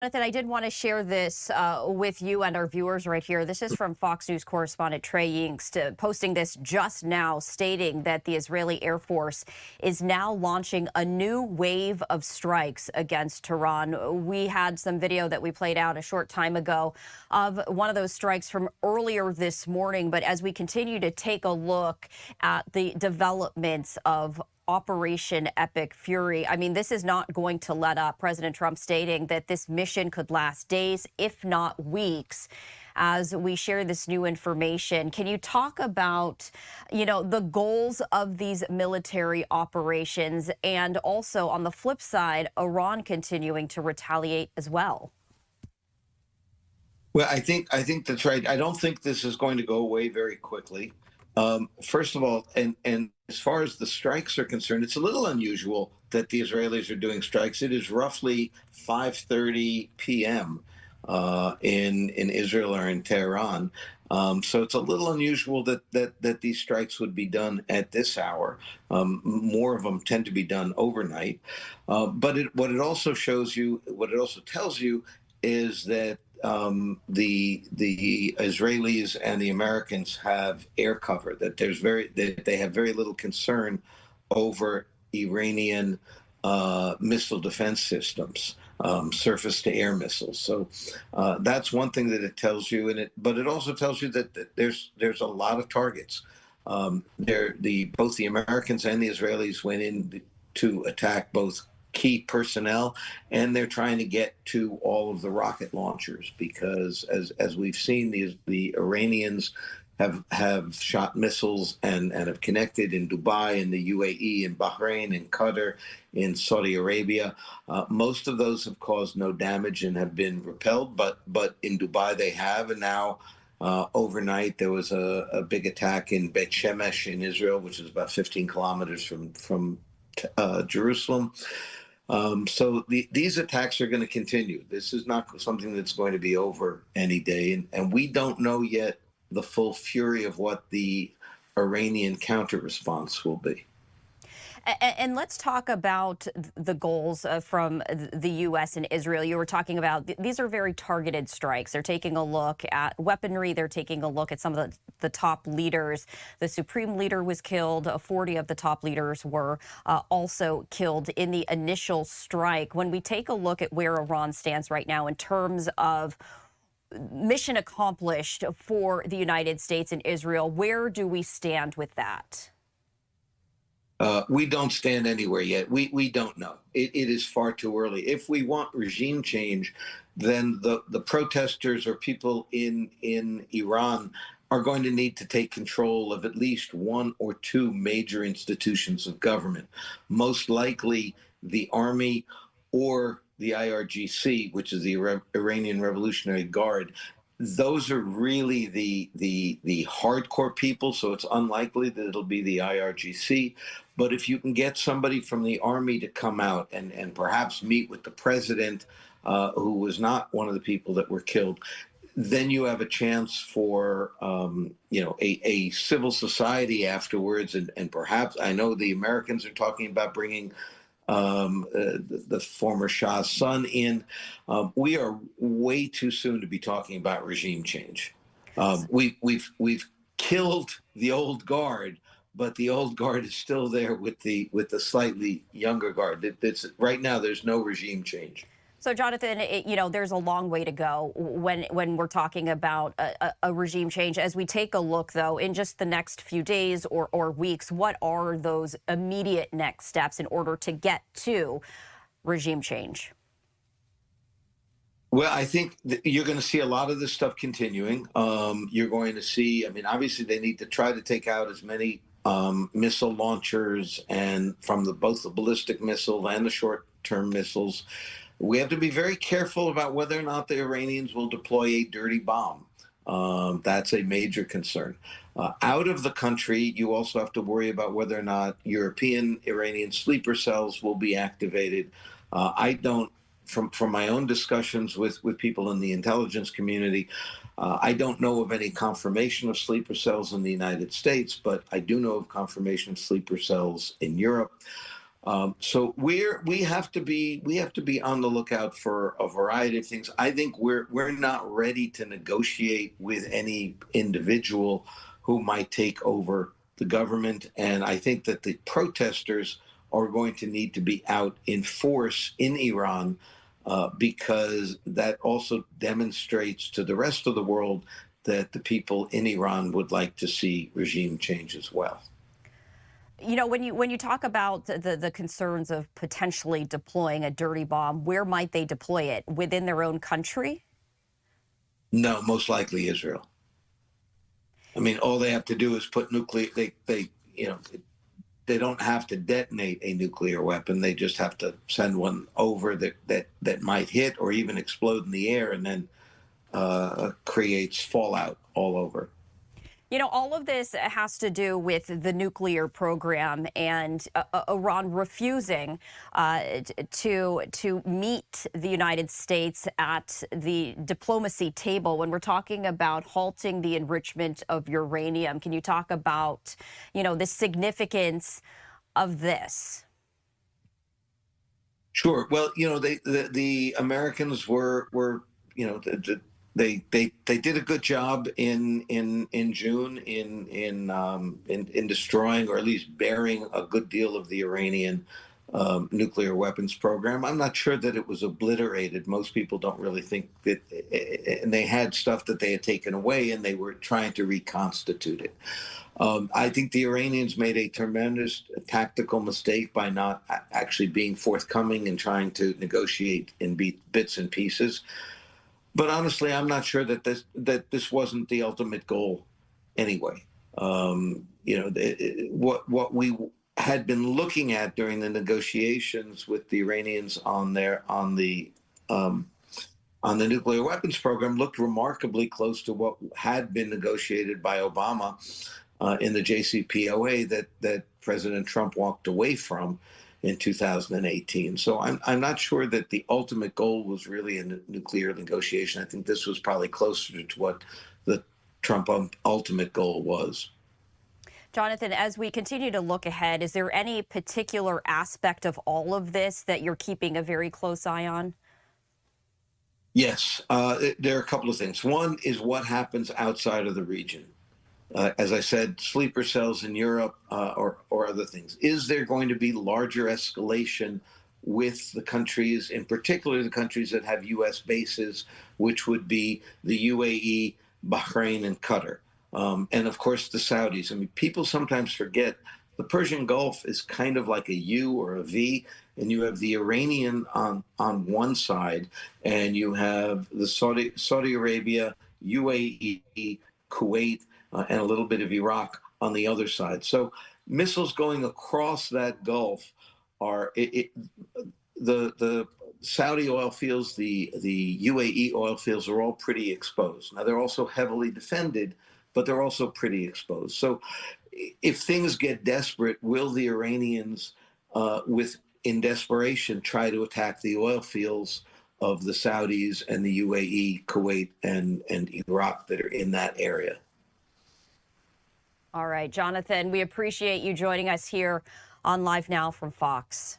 Jonathan, I did want to share this with you and our viewers right here. This is from Fox News correspondent Trey Yingst posting this just now, stating that the Israeli Air Force is now launching a new wave of strikes against Tehran. We had some video that we played out a short time ago of one of those strikes from earlier this morning. But as we continue to take a look at the developments of Operation Epic Fury, I mean, this is not going to let up. President Trump stating that this mission could last days, if not weeks, as we share this new information. Can you talk about, the goals of these military operations, and also on the flip side, Iran continuing to retaliate as well? Well, I think that's right. I don't think this is going to go away very quickly. First of all, and as far as the strikes are concerned, it's a little unusual that the Israelis are doing strikes. It is roughly 5:30 p.m. In Israel or in Tehran. So it's a little unusual that these strikes would be done at this hour. More of them tend to be done overnight. But what it also shows you, what it also tells you, is that the Israelis and the Americans have air cover. That they have very little concern over Iranian missile defense systems, surface to air missiles. So that's one thing that it tells you, but it also tells you that there's a lot of targets. Both the Americans and the Israelis went in to attack both key personnel, and they're trying to get to all of the rocket launchers, because as we've seen, the Iranians have shot missiles and have connected in Dubai, in the UAE, in Bahrain, in Qatar, in Saudi Arabia. Most of those have caused no damage and have been repelled, but in Dubai they have. And now overnight there was a big attack in Beit Shemesh in Israel, which is about 15 kilometers from Jerusalem. So these attacks are going to continue. This is not something that's going to be over any day. And we don't know yet the full fury of what the Iranian counter response will be. And let's talk about the goals from the U.S. and Israel. You were talking about these are very targeted strikes. They're taking a look at weaponry. They're taking a look at some of the top leaders. The supreme leader was killed. 40 of the top leaders were also killed in the initial strike. When we take a look at where Iran stands right now in terms of mission accomplished for the United States and Israel, where do we stand with that? We don't stand anywhere yet. We don't know. It is far too early. If we want regime change, then the protesters or people in Iran are going to need to take control of at least one or two major institutions of government, most likely the army or the IRGC, which is the Iranian Revolutionary Guard. Those are really the hardcore people, so it's unlikely that it'll be the IRGC. But if you can get somebody from the army to come out and perhaps meet with the president, who was not one of the people that were killed, then you have a chance for a civil society afterwards, and perhaps, I know the Americans are talking about bringing the former Shah's son in. We are way too soon to be talking about regime change. We've killed the old guard, but the old guard is still there with the slightly younger guard. Right now, there's no regime change. So, Jonathan, there's a long way to go when we're talking about a regime change. As we take a look, though, in just the next few days or weeks, what are those immediate next steps in order to get to regime change? Well, I think you're going to see a lot of this stuff continuing. You're going to see, I mean, obviously they need to try to take out as many missile launchers, and from both the ballistic missile and the short-term missiles. We have to be very careful about whether or not the Iranians will deploy a dirty bomb. That's a major concern. Out of the country, you also have to worry about whether or not European Iranian sleeper cells will be activated. I don't, from my own discussions with people in the intelligence community, I don't know of any confirmation of sleeper cells in the United States, but I do know of confirmation of sleeper cells in Europe. So we have to be on the lookout for a variety of things. I think we're not ready to negotiate with any individual who might take over the government, and I think that the protesters are going to need to be out in force in Iran, because that also demonstrates to the rest of the world that the people in Iran would like to see regime change as well. You know, when you talk about the concerns of potentially deploying a dirty bomb, where might they deploy it? Within their own country? No, most likely Israel. I mean, all they have to do is put nuclear. They don't have to detonate a nuclear weapon. They just have to send one over that might hit or even explode in the air, and then creates fallout all over. You know, all of this has to do with the nuclear program and Iran refusing to meet the United States at the diplomacy table when we're talking about halting the enrichment of uranium. Can you talk about, the significance of this? Sure. Well, the Americans were you know they did a good job in June in destroying, or at least bearing, a good deal of the Iranian nuclear weapons program. I'm not sure that it was obliterated. Most people don't really think that, and they had stuff that they had taken away, and they were trying to reconstitute it. I think the Iranians made a tremendous tactical mistake by not actually being forthcoming and trying to negotiate in bits and pieces. But honestly, I'm not sure that this wasn't the ultimate goal anyway. What we had been looking at during the negotiations with the Iranians on the nuclear weapons program looked remarkably close to what had been negotiated by Obama in the JCPOA that President Trump walked away from in 2018. So I'm not sure that the ultimate goal was really a nuclear negotiation. I think this was probably closer to what the Trump ultimate goal was. Jonathan, as we continue to look ahead, is there any particular aspect of all of this that you're keeping a very close eye on? Yes, there are a couple of things. One is what happens outside of the region. As I said, sleeper cells in Europe, or other things. Is there going to be larger escalation with the countries, in particular the countries that have U.S. bases, which would be the UAE, Bahrain, and Qatar, and of course the Saudis? I mean, people sometimes forget the Persian Gulf is kind of like a U or a V, and you have the Iranian on one side, and you have the Saudi Arabia, UAE, Kuwait, and a little bit of Iraq on the other side. So missiles going across that Gulf are the Saudi oil fields, the UAE oil fields are all pretty exposed. Now they're also heavily defended, but they're also pretty exposed. So if things get desperate, will the Iranians, in desperation, try to attack the oil fields of the Saudis and the UAE, Kuwait, and Iraq that are in that area? All right, Jonathan, we appreciate you joining us here on Live Now from Fox.